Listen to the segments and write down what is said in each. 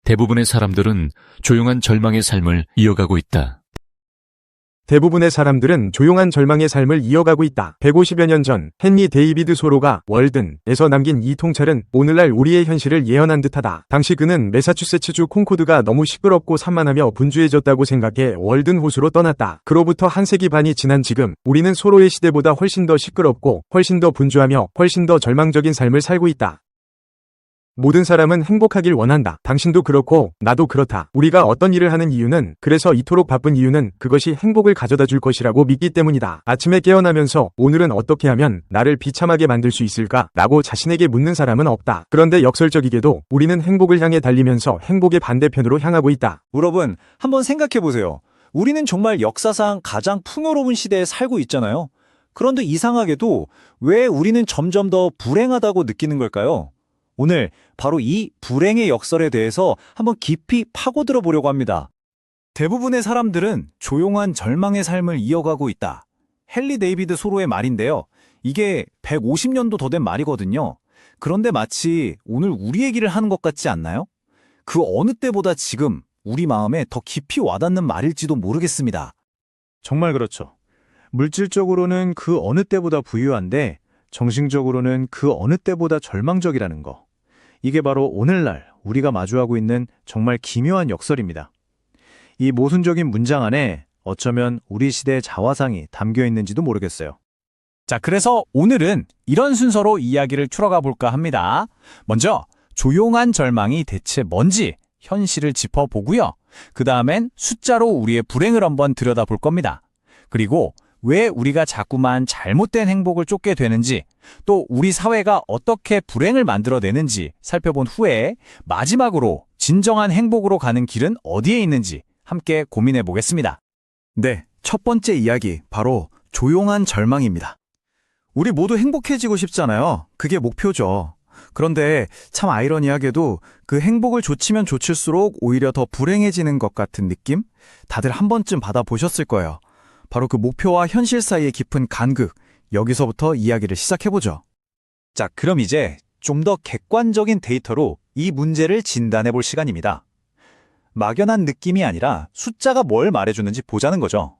대부분의 사람들은 조용한 절망의 삶을 이어가고 있다. 대부분의 사람들은 조용한 절망의 삶을 이어가고 있다. 150여 년 전 헨리 데이비드 소로가 월든에서 남긴 이 통찰은 오늘날 우리의 현실을 예언한 듯하다. 당시 그는 매사추세츠주 콩코드가 너무 시끄럽고 산만하며 분주해졌다고 생각해 월든 호수로 떠났다. 그로부터 한 세기 반이 지난 지금 우리는 소로의 시대보다 훨씬 더 시끄럽고 훨씬 더 분주하며 훨씬 더 절망적인 삶을 살고 있다. 모든 사람은 행복하길 원한다. 당신도 그렇고 나도 그렇다. 우리가 어떤 일을 하는 이유는, 그래서 이토록 바쁜 이유는 그것이 행복을 가져다 줄 것이라고 믿기 때문이다. 아침에 깨어나면서 오늘은 어떻게 하면 나를 비참하게 만들 수 있을까? 라고 자신에게 묻는 사람은 없다. 그런데 역설적이게도 우리는 행복을 향해 달리면서 행복의 반대편으로 향하고 있다. 여러분, 한번 생각해보세요. 우리는 정말 역사상 가장 풍요로운 시대에 살고 있잖아요. 그런데 이상하게도 왜 우리는 점점 더 불행하다고 느끼는 걸까요? 오늘 바로 이 불행의 역설에 대해서 한번 깊이 파고들어 보려고 합니다. 대부분의 사람들은 조용한 절망의 삶을 이어가고 있다. 헨리 데이비드 소로의 말인데요. 이게 150년도 더 된 말이거든요. 그런데 마치 오늘 우리 얘기를 하는 것 같지 않나요? 그 어느 때보다 지금 우리 마음에 더 깊이 와닿는 말일지도 모르겠습니다. 정말 그렇죠. 물질적으로는 그 어느 때보다 부유한데 정신적으로는 그 어느 때보다 절망적이라는 거. 이게 바로 오늘날 우리가 마주하고 있는 정말 기묘한 역설입니다. 이 모순적인 문장 안에 어쩌면 우리 시대의 자화상이 담겨 있는지도 모르겠어요. 자, 그래서 오늘은 이런 순서로 이야기를 풀어가 볼까 합니다. 먼저 조용한 절망이 대체 뭔지 현실을 짚어보고요. 그 다음엔 숫자로 우리의 불행을 한번 들여다볼 겁니다. 그리고 왜 우리가 자꾸만 잘못된 행복을 쫓게 되는지, 또 우리 사회가 어떻게 불행을 만들어내는지 살펴본 후에 마지막으로 진정한 행복으로 가는 길은 어디에 있는지 함께 고민해 보겠습니다. 네, 첫 번째 이야기, 바로 조용한 절망입니다. 우리 모두 행복해지고 싶잖아요. 그게 목표죠. 그런데 참 아이러니하게도 그 행복을 좇으면 좇을수록 오히려 더 불행해지는 것 같은 느낌? 다들 한 번쯤 받아보셨을 거예요. 바로 그 목표와 현실 사이의 깊은 간극, 여기서부터 이야기를 시작해보죠. 자, 그럼 이제 좀 더 객관적인 데이터로 이 문제를 진단해 볼 시간입니다. 막연한 느낌이 아니라 숫자가 뭘 말해주는지 보자는 거죠.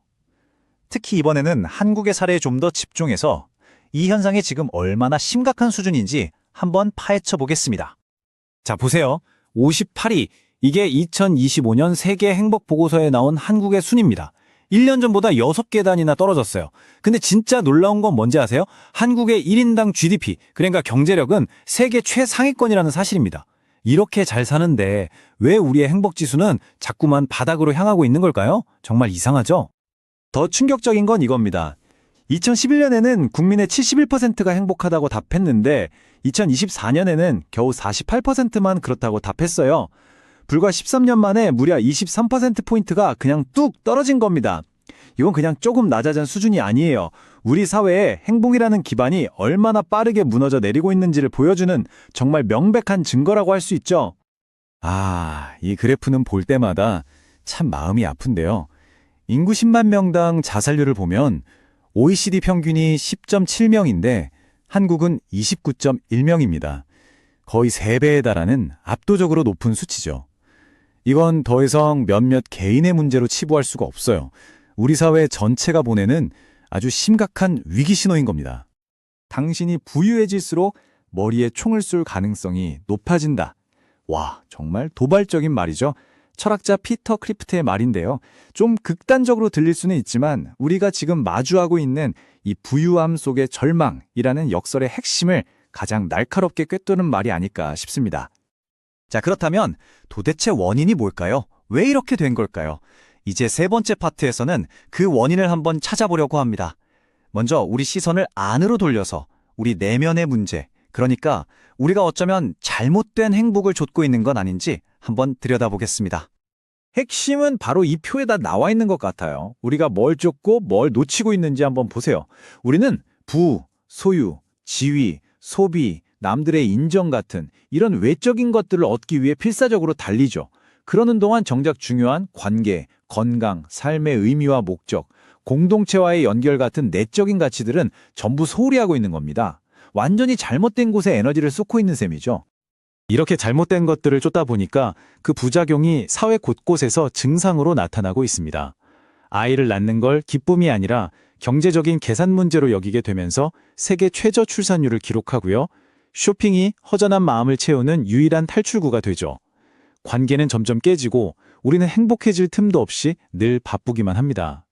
특히 이번에는 한국의 사례에 좀 더 집중해서 이 현상이 지금 얼마나 심각한 수준인지 한번 파헤쳐 보겠습니다. 자, 보세요. 58위, 이게 2025년 세계 행복 보고서에 나온 한국의 순입니다. 1년 전보다 6계단이나 떨어졌어요. 근데 진짜 놀라운 건 뭔지 아세요? 한국의 1인당 GDP, 그러니까 경제력은 세계 최상위권이라는 사실입니다. 이렇게 잘 사는데 왜 우리의 행복지수는 자꾸만 바닥으로 향하고 있는 걸까요? 정말 이상하죠? 더 충격적인 건 이겁니다. 2011년에는 국민의 71%가 행복하다고 답했는데 2024년에는 겨우 48%만 그렇다고 답했어요. 불과 13년 만에 무려 23%포인트가 그냥 뚝 떨어진 겁니다. 이건 그냥 조금 낮아진 수준이 아니에요. 우리 사회에 행복이라는 기반이 얼마나 빠르게 무너져 내리고 있는지를 보여주는 정말 명백한 증거라고 할 수 있죠. 이 그래프는 볼 때마다 참 마음이 아픈데요. 인구 10만 명당 자살률을 보면 OECD 평균이 10.7명인데 한국은 29.1명입니다. 거의 3배에 달하는 압도적으로 높은 수치죠. 이건 더 이상 몇몇 개인의 문제로 치부할 수가 없어요. 우리 사회 전체가 보내는 아주 심각한 위기 신호인 겁니다. 당신이 부유해질수록 머리에 총을 쏠 가능성이 높아진다. 와, 정말 도발적인 말이죠. 철학자 피터 크리프트의 말인데요. 좀 극단적으로 들릴 수는 있지만 우리가 지금 마주하고 있는 이 부유함 속의 절망이라는 역설의 핵심을 가장 날카롭게 꿰뚫는 말이 아닐까 싶습니다. 자, 그렇다면 도대체 원인이 뭘까요? 왜 이렇게 된 걸까요? 이제 세 번째 파트에서는 그 원인을 한번 찾아보려고 합니다. 먼저 우리 시선을 안으로 돌려서 우리 내면의 문제, 그러니까 우리가 어쩌면 잘못된 행복을 좇고 있는 건 아닌지 한번 들여다보겠습니다. 핵심은 바로 이 표에다 나와 있는 것 같아요. 우리가 뭘 쫓고 뭘 놓치고 있는지 한번 보세요. 우리는 부, 소유, 지위, 소비, 남들의 인정 같은 이런 외적인 것들을 얻기 위해 필사적으로 달리죠. 그러는 동안 정작 중요한 관계, 건강, 삶의 의미와 목적, 공동체와의 연결 같은 내적인 가치들은 전부 소홀히 하고 있는 겁니다. 완전히 잘못된 곳에 에너지를 쏟고 있는 셈이죠. 이렇게 잘못된 것들을 쫓다 보니까 그 부작용이 사회 곳곳에서 증상으로 나타나고 있습니다. 아이를 낳는 걸 기쁨이 아니라 경제적인 계산 문제로 여기게 되면서 세계 최저 출산율을 기록하고요. 쇼핑이 허전한 마음을 채우는 유일한 탈출구가 되죠. 관계는 점점 깨지고 우리는 행복해질 틈도 없이 늘 바쁘기만 합니다.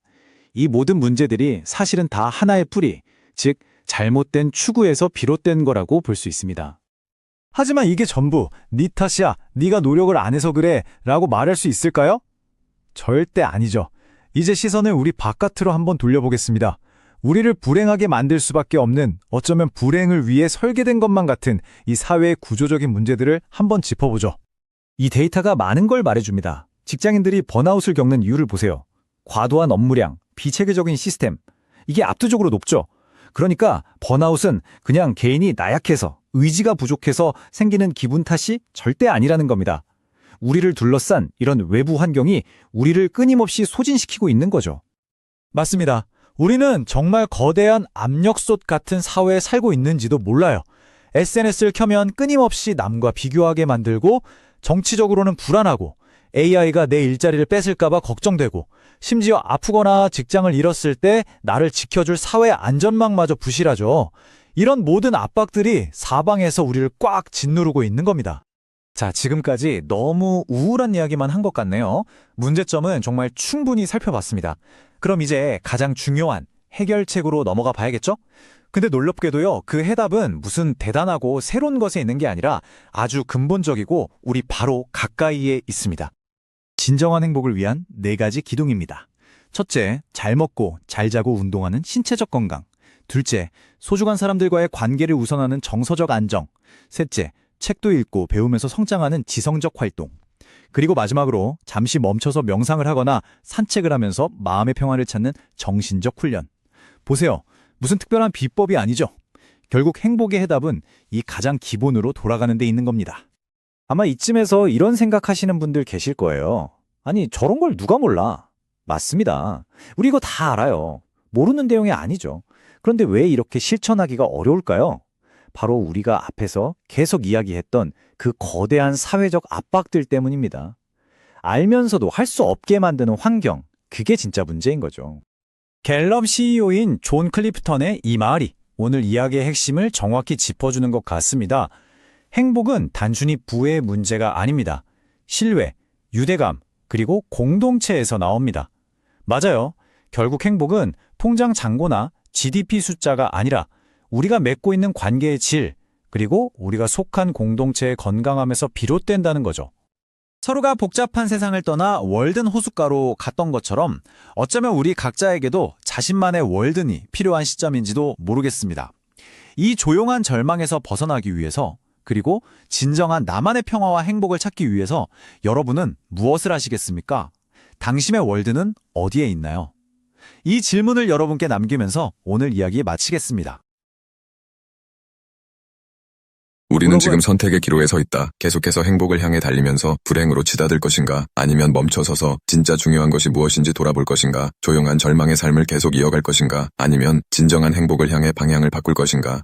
이 모든 문제들이 사실은 다 하나의 뿌리, 즉 잘못된 추구에서 비롯된 거라고 볼 수 있습니다. 하지만 이게 전부 네 탓이야, 네가 노력을 안 해서 그래 라고 말할 수 있을까요? 절대 아니죠. 이제 시선을 우리 바깥으로 한번 돌려보겠습니다. 우리를 불행하게 만들 수밖에 없는, 어쩌면 불행을 위해 설계된 것만 같은 이 사회의 구조적인 문제들을 한번 짚어보죠. 이 데이터가 많은 걸 말해줍니다. 직장인들이 번아웃을 겪는 이유를 보세요. 과도한 업무량, 비체계적인 시스템, 이게 압도적으로 높죠. 그러니까 번아웃은 그냥 개인이 나약해서, 의지가 부족해서 생기는 기분 탓이 절대 아니라는 겁니다. 우리를 둘러싼 이런 외부 환경이 우리를 끊임없이 소진시키고 있는 거죠. 맞습니다. 우리는 정말 거대한 압력솥 같은 사회에 살고 있는지도 몰라요. SNS를 켜면 끊임없이 남과 비교하게 만들고, 정치적으로는 불안하고, AI가 내 일자리를 뺏을까봐 걱정되고, 심지어 아프거나 직장을 잃었을 때 나를 지켜줄 사회 안전망마저 부실하죠. 이런 모든 압박들이 사방에서 우리를 꽉 짓누르고 있는 겁니다. 자, 지금까지 너무 우울한 이야기만 한 것 같네요. 문제점은 정말 충분히 살펴봤습니다. 그럼 이제 가장 중요한 해결책으로 넘어가 봐야겠죠? 근데 놀랍게도요, 그 해답은 무슨 대단하고 새로운 것에 있는 게 아니라 아주 근본적이고 우리 바로 가까이에 있습니다. 진정한 행복을 위한 4가지 기둥입니다. 첫째, 잘 먹고 잘 자고 운동하는 신체적 건강. 둘째, 소중한 사람들과의 관계를 우선하는 정서적 안정. 셋째, 책도 읽고 배우면서 성장하는 지성적 활동. 그리고 마지막으로 잠시 멈춰서 명상을 하거나 산책을 하면서 마음의 평화를 찾는 정신적 훈련. 보세요. 무슨 특별한 비법이 아니죠. 결국 행복의 해답은 이 가장 기본으로 돌아가는 데 있는 겁니다. 아마 이쯤에서 이런 생각하시는 분들 계실 거예요. 아니, 저런 걸 누가 몰라? 맞습니다. 우리 이거 다 알아요. 모르는 내용이 아니죠. 그런데 왜 이렇게 실천하기가 어려울까요? 바로 우리가 앞에서 계속 이야기했던 그 거대한 사회적 압박들 때문입니다. 알면서도 할 수 없게 만드는 환경, 그게 진짜 문제인 거죠. 갤럽 CEO인 존 클리프턴의 이 말이 오늘 이야기의 핵심을 정확히 짚어주는 것 같습니다. 행복은 단순히 부의 문제가 아닙니다. 신뢰, 유대감, 그리고 공동체에서 나옵니다. 맞아요. 결국 행복은 통장 잔고나 GDP 숫자가 아니라 우리가 맺고 있는 관계의 질, 그리고 우리가 속한 공동체의 건강함에서 비롯된다는 거죠. 서로가 복잡한 세상을 떠나 월든 호숫가로 갔던 것처럼 어쩌면 우리 각자에게도 자신만의 월든이 필요한 시점인지도 모르겠습니다. 이 조용한 절망에서 벗어나기 위해서, 그리고 진정한 나만의 평화와 행복을 찾기 위해서 여러분은 무엇을 하시겠습니까? 당신의 월드는 어디에 있나요? 이 질문을 여러분께 남기면서 오늘 이야기 마치겠습니다. 우리는 지금 선택의 기로에 서 있다. 계속해서 행복을 향해 달리면서 불행으로 치닫을 것인가? 아니면 멈춰서서 진짜 중요한 것이 무엇인지 돌아볼 것인가? 조용한 절망의 삶을 계속 이어갈 것인가? 아니면 진정한 행복을 향해 방향을 바꿀 것인가?